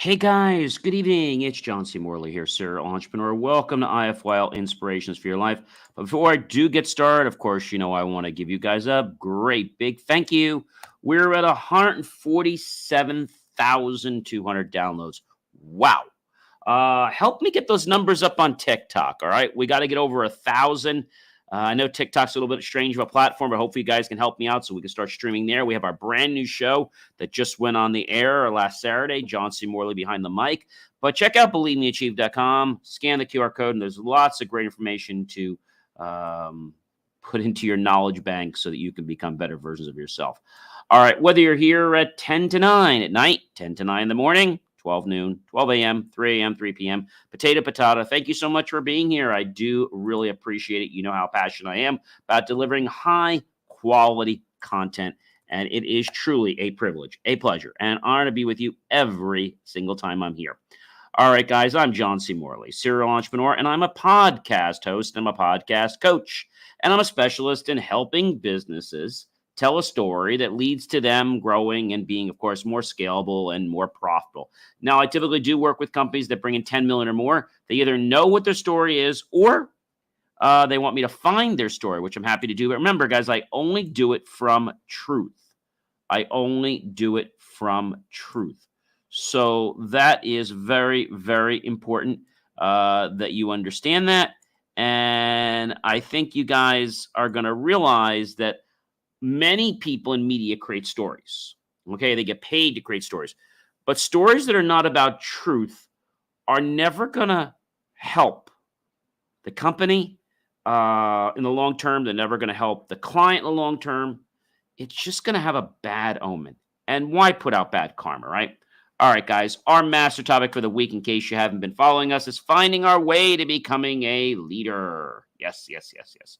Hey guys, good evening. It's John C. Morley here, serial entrepreneur. Welcome to IFYL Inspirations for Your Life. But before I do get started, of course, I want to give you guys a great big thank you. We're at 147,200 downloads. Wow. Help me get those numbers up on TikTok. All right. We got to get over 1,000. I know TikTok's a little bit strange of a platform, but hopefully you guys can help me out so we can start streaming there. We have our brand new show that just went on the air last Saturday, John C. Morley behind the mic. But check out believemeachieve.com, scan the QR code, and there's lots of great information to put into your knowledge bank so that you can become better versions of yourself. All right, whether you're here at 10 to 9 at night, 10 to 9 in the morning, 12 noon, 12 a.m., 3 a.m., 3 p.m. Potato, patata. Thank you so much for being here. I do really appreciate it. You know how passionate I am about delivering high quality content. And it is truly a privilege, a pleasure, and an honor to be with you every single time I'm here. All right, guys, I'm John C. Morley, serial entrepreneur, and I'm a podcast host. I'm a podcast coach, and I'm a specialist in helping businesses tell a story that leads to them growing and being, of course, more scalable and more profitable. Now, I typically do work with companies that bring in 10 million or more. They either know what their story is or they want me to find their story, which I'm happy to do. But remember, guys, I only do it from truth. I only do it from truth. So that is very, very important that you understand that. And I think you guys are going to realize that many people in media create stories. Okay, they get paid to create stories. But stories that are not about truth are never going to help the company in the long term. They're never going to help the client in the long term. It's just going to have a bad omen. And why put out bad karma, right? All right, guys, our master topic for the week, in case you haven't been following us, is finding our way to becoming a leader. Yes, yes, yes, yes.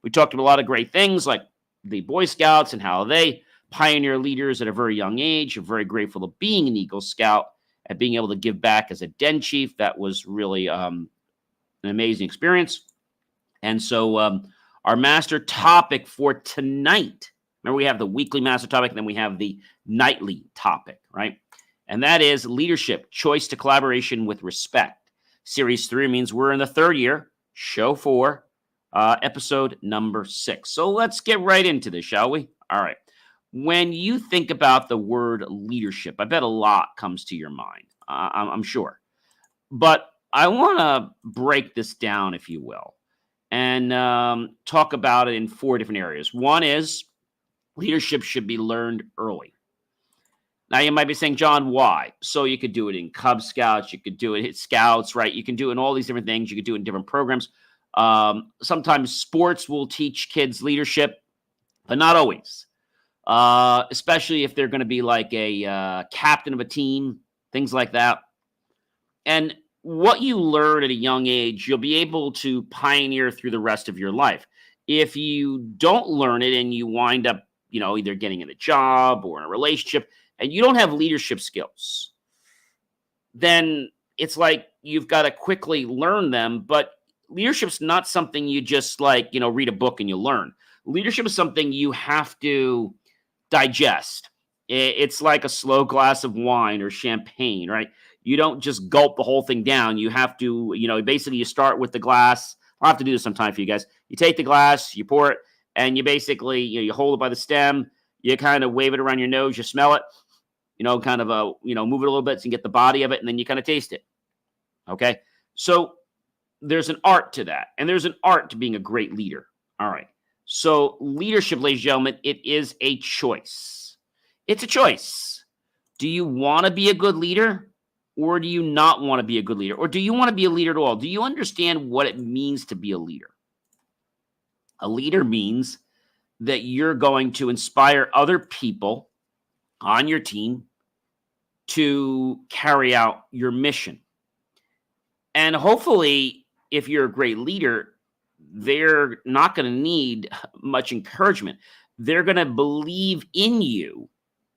We talked about a lot of great things like the Boy Scouts and how they pioneer leaders at a very young age. I'm very grateful of being an Eagle Scout and being able to give back as a den chief. That was really an amazing experience. And so our master topic for tonight, remember we have the weekly master topic, and then we have the nightly topic, right? And that is leadership, choice to collaboration with respect. Series 3 means we're in the third year, show 4, episode number 6. So let's get right into this, shall we? All right. When you think about the word leadership, I bet a lot comes to your mind, I'm sure. But I want to break this down, if you will, and talk about it in 4 different areas. One is leadership should be learned early. Now, you might be saying, John, why? So you could do it in Cub Scouts. You could do it at Scouts, right? You can do it in all these different things. You could do it in different programs. Sometimes sports will teach kids leadership, but not always, especially if they're going to be like a captain of a team, things like that. And what you learn at a young age, you'll be able to pioneer through the rest of your life. If you don't learn it and you wind up, either getting in a job or in a relationship, and you don't have leadership skills, then it's like you've got to quickly learn them. But leadership's not something you just read a book and you learn. Leadership is something you have to digest. It's like a slow glass of wine or champagne, right? You don't just gulp the whole thing down. You have to, basically you start with the glass. I'll have to do this sometime for you guys. You take the glass, you pour it, and you basically, you hold it by the stem. You kind of wave it around your nose. You smell it, kind of, move it a little bit so you get the body of it, and then you kind of taste it. Okay. So there's an art to that, and there's an art to being a great leader. All right. So leadership, ladies and gentlemen, it is a choice. It's a choice. Do you want to be a good leader, or do you not want to be a good leader? Or do you want to be a leader at all? Do you understand what it means to be a leader? A leader means that you're going to inspire other people on your team to carry out your mission. And hopefully, if you're a great leader, they're not going to need much encouragement. They're going to believe in you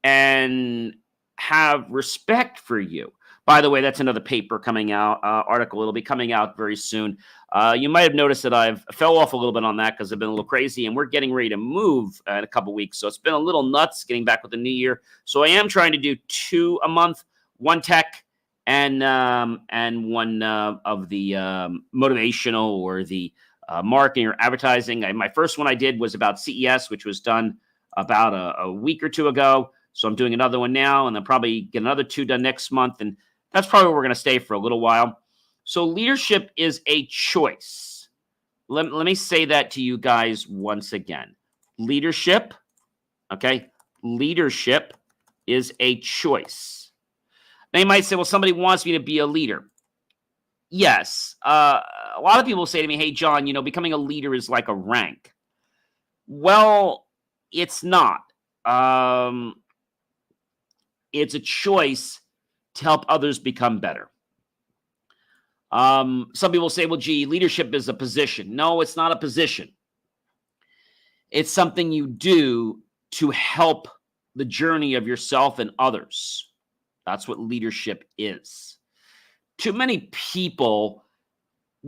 and have respect for you. By the way, that's another paper coming out, article. It'll be coming out very soon. You might have noticed that I've fell off a little bit on that because I've been a little crazy, and we're getting ready to move in a couple weeks. So it's been a little nuts getting back with the new year. So I am trying to do 2 a month, one tech and one of the motivational or the marketing or advertising. My first one I did was about CES, which was done about a week or two ago. So I'm doing another one now, and I'll probably get another 2 done next month. And that's probably where we're going to stay for a little while. So leadership is a choice. Let me say that to you guys once again. Leadership, okay? Leadership is a choice. Now you might say, well, somebody wants me to be a leader. Yes. A lot of people say to me, hey, John, becoming a leader is like a rank. Well, it's not. It's a choice to help others become better. Some people say, well, gee, leadership is a position. No, it's not a position. It's something you do to help the journey of yourself and others. That's what leadership is. Too many people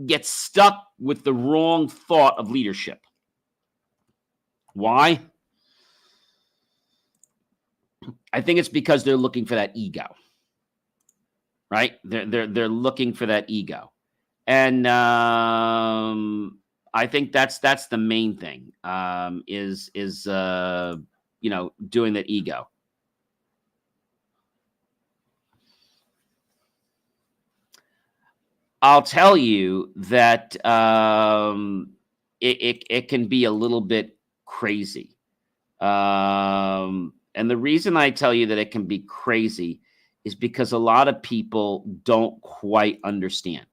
get stuck with the wrong thought of leadership. Why? I think it's because they're looking for that ego, right? They're looking for that ego, and I think that's the main thing. Is doing that ego. I'll tell you that it can be a little bit crazy. And the reason I tell you that it can be crazy is because a lot of people don't quite understand.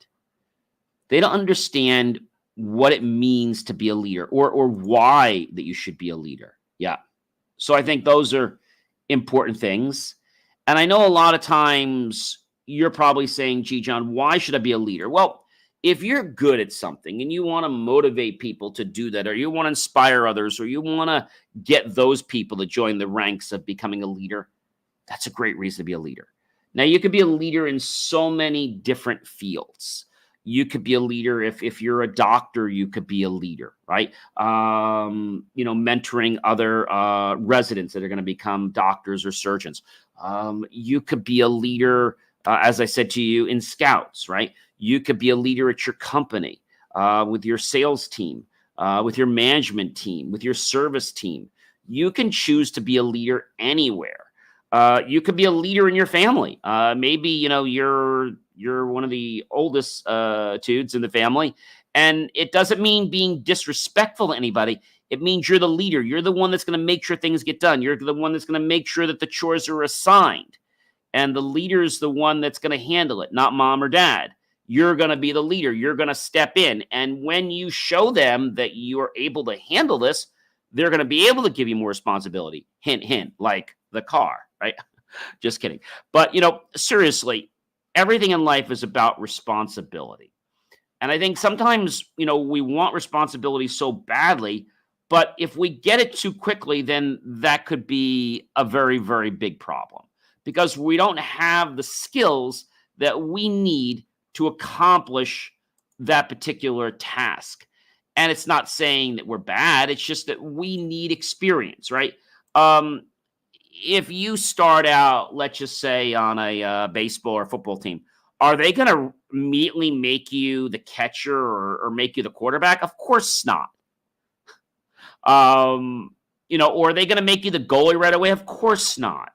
They don't understand what it means to be a leader or why that you should be a leader. Yeah. So I think those are important things. And I know a lot of times you're probably saying, gee, John, why should I be a leader? Well, if you're good at something and you want to motivate people to do that, or you want to inspire others, or you want to get those people to join the ranks of becoming a leader, that's a great reason to be a leader. Now, you could be a leader in so many different fields. You could be a leader if you're a doctor, you could be a leader, right? Mentoring other residents that are going to become doctors or surgeons. You could be a leader, as I said to you, in scouts, right? You could be a leader at your company, with your sales team, with your management team, with your service team. You can choose to be a leader anywhere. You could be a leader in your family. Maybe, you're one of the oldest dudes in the family, and it doesn't mean being disrespectful to anybody. It means you're the leader. You're the one that's going to make sure things get done. You're the one that's going to make sure that the chores are assigned. And the leader is the one that's going to handle it, not mom or dad. You're going to be the leader. You're going to step in. And when you show them that you are able to handle this, they're going to be able to give you more responsibility. Hint, hint, like the car, right? Just kidding. But, seriously, everything in life is about responsibility. And I think sometimes, we want responsibility so badly, but if we get it too quickly, then that could be a very, very big problem, because we don't have the skills that we need to accomplish that particular task. And it's not saying that we're bad. It's just that we need experience, right? If you start out, let's just say, on a baseball or football team, are they going to immediately make you the catcher or make you the quarterback? Of course not. Or are they going to make you the goalie right away? Of course not.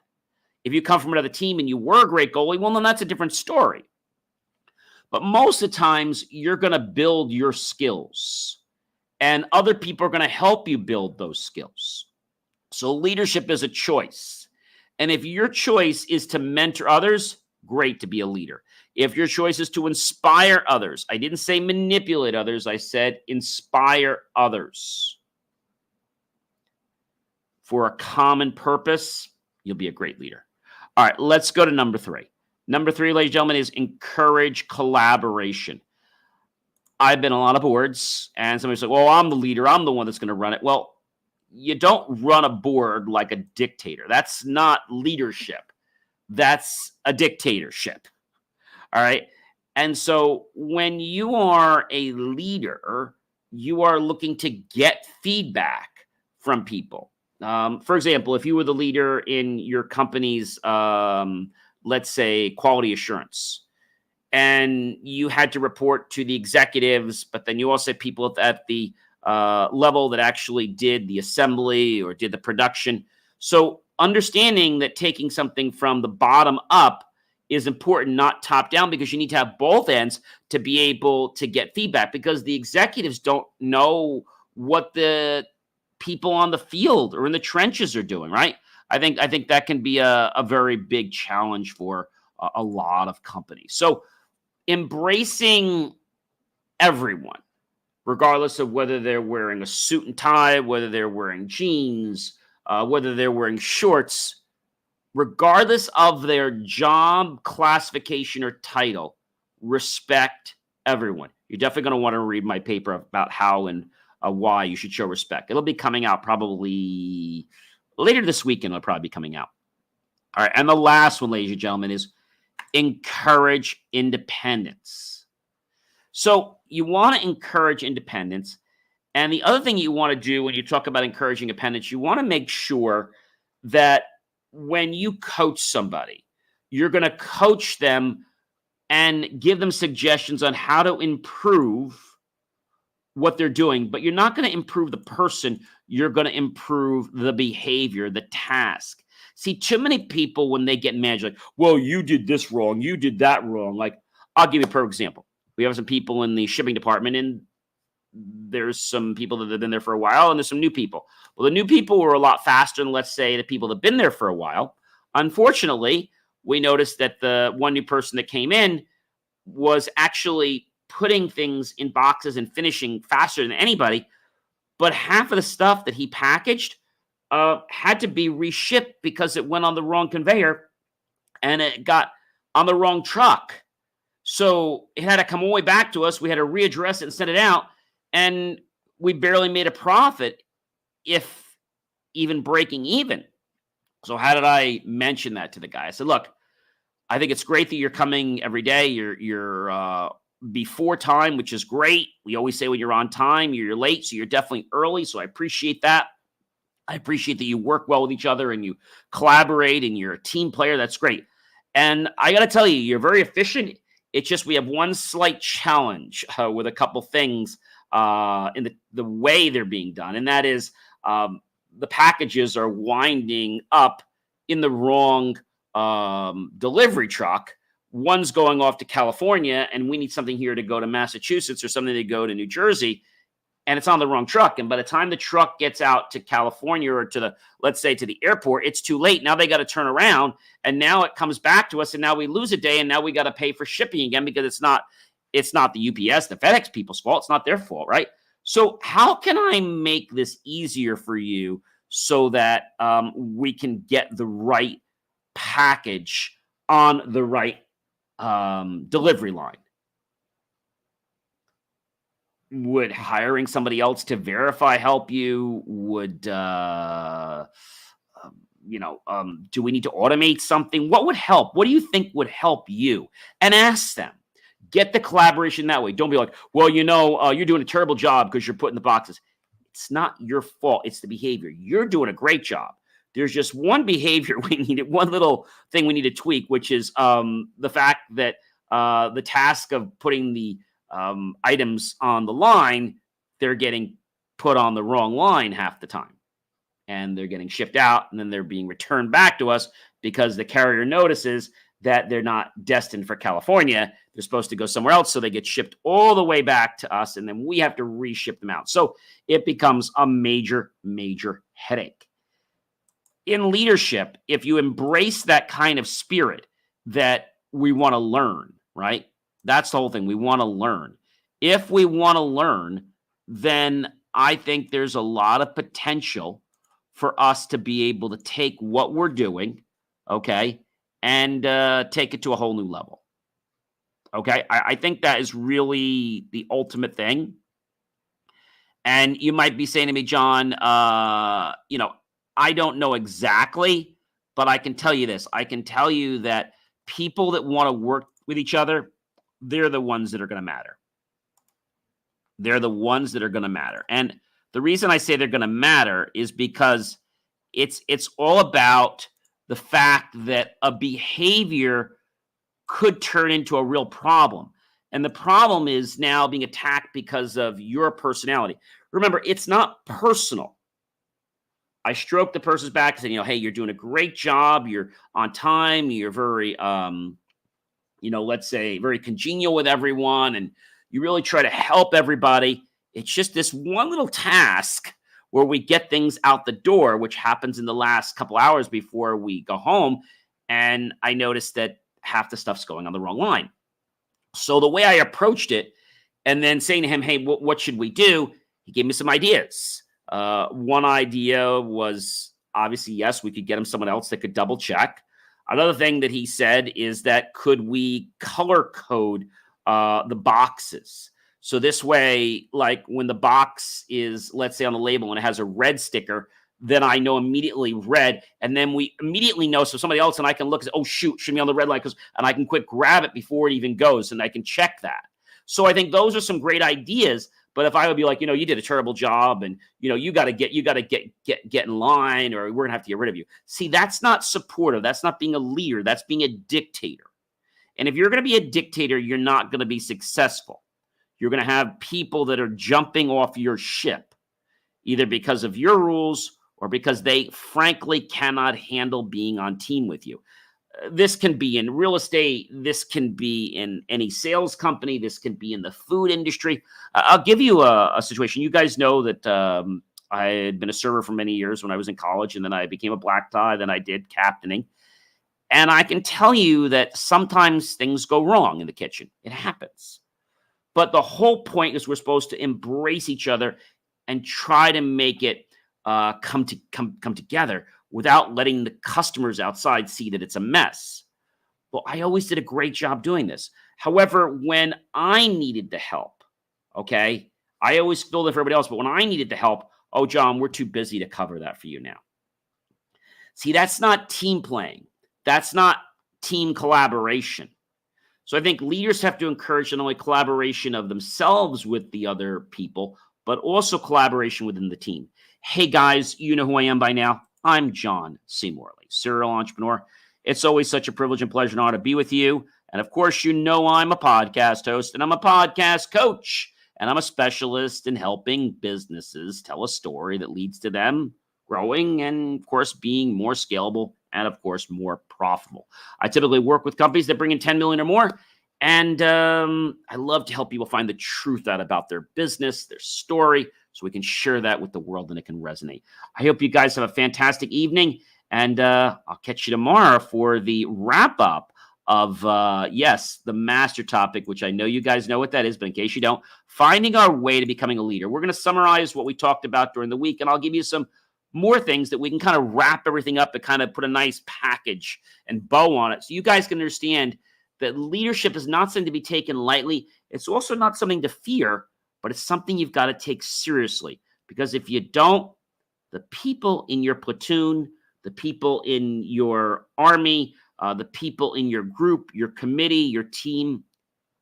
If you come from another team and you were a great goalie, well, then that's a different story. But most of the times, you're going to build your skills, and other people are going to help you build those skills. So leadership is a choice. And if your choice is to mentor others, great, to be a leader. If your choice is to inspire others, I didn't say manipulate others, I said inspire others for a common purpose, you'll be a great leader. All right, let's go to number 3. Number 3, ladies and gentlemen, is encourage collaboration. I've been on a lot of boards, and somebody's like, well, I'm the leader. I'm the one that's going to run it. Well, you don't run a board like a dictator. That's not leadership. That's a dictatorship. All right? And so when you are a leader, you are looking to get feedback from people. For example, if you were the leader in your company's let's say, quality assurance, and you had to report to the executives, but then you also had people at the level that actually did the assembly or did the production. So understanding that taking something from the bottom up is important, not top down, because you need to have both ends to be able to get feedback, because the executives don't know what the people on the field or in the trenches are doing, right? I think that can be a very big challenge for a lot of companies. So embracing everyone, regardless of whether they're wearing a suit and tie, whether they're wearing jeans, whether they're wearing shorts, regardless of their job classification or title, respect everyone. You're definitely going to want to read my paper about how and why you should show respect. It'll be coming out probably later this weekend. It'll probably be coming out. All right. And the last one, ladies and gentlemen, is encourage independence. So you want to encourage independence. And the other thing you want to do when you talk about encouraging independence, you want to make sure that when you coach somebody, you're going to coach them and give them suggestions on how to improve what they're doing, but you're not going to improve the person. You're going to improve the behavior, the task. See, too many people, when they get managed, like, well, you did this wrong, you did that wrong. Like, I'll give you a perfect example. We have some people in the shipping department, and there's some people that have been there for a while, and there's some new people. Well, the new people were a lot faster than, let's say, the people that have been there for a while. Unfortunately, we noticed that the one new person that came in was actually putting things in boxes and finishing faster than anybody, but half of the stuff that he packaged had to be reshipped because it went on the wrong conveyor and it got on the wrong truck. So it had to come all the way back to us. We had to readdress it and send it out, and we barely made a profit, if even breaking even. So how did I mention that to the guy? I said, look, I think it's great that you're coming every day. You're before time, which is great. We always say when you're on time, you're late, so you're definitely early. So I appreciate that. I appreciate that you work well with each other and you collaborate and you're a team player. That's great. And I got to tell you, you're very efficient. It's just we have one slight challenge with a couple things in the way they're being done, and that is the packages are winding up in the wrong delivery truck. One's going off to California, and we need something here to go to Massachusetts or something to go to New Jersey, and it's on the wrong truck. And by the time the truck gets out to California or to the, let's say, to the airport, it's too late. Now they got to turn around, and now it comes back to us, and now we lose a day, and now we got to pay for shipping again because it's not the UPS, the FedEx people's fault. It's not their fault, right? So how can I make this easier for you so that we can get the right package on the right delivery line? Would hiring somebody else to verify help you? Would do we need to automate something? What would help? What do you think would help you? And ask them. Get the collaboration that way. Don't be like, well, you're doing a terrible job because you're putting the boxes. It's not your fault. It's the behavior. You're doing a great job. There's just one behavior one little thing we need to tweak, which is the fact that the task of putting the items on the line, they're getting put on the wrong line half the time. And they're getting shipped out, and then they're being returned back to us because the carrier notices that they're not destined for California. They're supposed to go somewhere else. So they get shipped all the way back to us, and then we have to reship them out. So it becomes a major, major headache. In leadership, if you embrace that kind of spirit that we want to learn, right? That's the whole thing. We want to learn. If we want to learn, then I think there's a lot of potential for us to be able to take what we're doing, okay, and take it to a whole new level. Okay, I think that is really the ultimate thing. And you might be saying to me, John, I don't know exactly, but I can tell you this. I can tell you that people that want to work with each other, they're the ones that are going to matter. They're the ones that are going to matter. And the reason I say they're going to matter is because it's all about the fact that a behavior could turn into a real problem. And the problem is now being attacked because of your personality. Remember, it's not personal. I stroke the person's back and say, hey, you're doing a great job. You're on time. You're very, let's say very congenial with everyone. And you really try to help everybody. It's just this one little task where we get things out the door, which happens in the last couple hours before we go home. And I noticed that half the stuff's going on the wrong line. So the way I approached it, and then saying to him, hey, what should we do? He gave me some ideas. One idea was obviously, yes, we could get him someone else that could double check. Another thing that he said is that could we color code the boxes? So this way, like when the box is, let's say on the label and it has a red sticker, then I know immediately red. And then we immediately know. So somebody else and I can look and say, oh, shoot me on the red light. And I can quick grab it before it even goes and I can check that. So I think those are some great ideas. But if I would be like, you did a terrible job and, you got to get in line or we're going to have to get rid of you. See, that's not supportive. That's not being a leader. That's being a dictator. And if you're going to be a dictator, you're not going to be successful. You're going to have people that are jumping off your ship, either because of your rules or because they frankly cannot handle being on team with you. This can be in real estate. This can be in any sales company. This can be in the food industry. I'll give you a situation. You guys know that I had been a server for many years when I was in college, and then I became a black tie. Then I did captaining. And I can tell you that sometimes things go wrong in the kitchen. It happens. But the whole point is we're supposed to embrace each other and try to make it come together without letting the customers outside see that it's a mess. Well, I always did a great job doing this. However, when I needed the help, okay, I always filled it for everybody else. But when I needed the help, oh, John, we're too busy to cover that for you now. See, that's not team playing. That's not team collaboration. So I think leaders have to encourage not only collaboration of themselves with the other people, but also collaboration within the team. Hey, guys, you know who I am by now. I'm John C. Morley, serial entrepreneur. It's always such a privilege and pleasure and honor to be with you. And of course, I'm a podcast host and I'm a podcast coach. And I'm a specialist in helping businesses tell a story that leads to them growing and, of course, being more scalable and, of course, more profitable. I typically work with companies that bring in 10 million or more. And I love to help people find the truth out about their business, their story, so we can share that with the world and it can resonate. I hope you guys have a fantastic evening. And I'll catch you tomorrow for the wrap up of, the master topic, which I know you guys know what that is, but in case you don't, finding our way to becoming a leader. We're going to summarize what we talked about during the week, and I'll give you some more things that we can kind of wrap everything up and kind of put a nice package and bow on it so you guys can understand that leadership is not something to be taken lightly. It's also not something to fear, but it's something you've got to take seriously. Because if you don't, the people in your platoon, the people in your army, the people in your group, your committee, your team,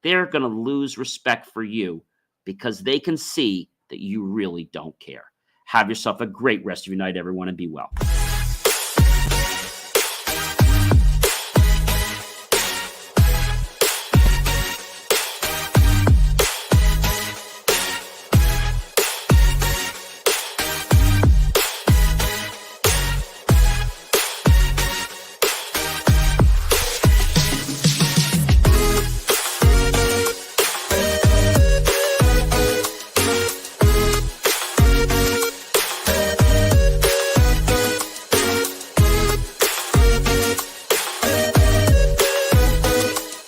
they're going to lose respect for you because they can see that you really don't care. Have yourself a great rest of your night, everyone, and be well.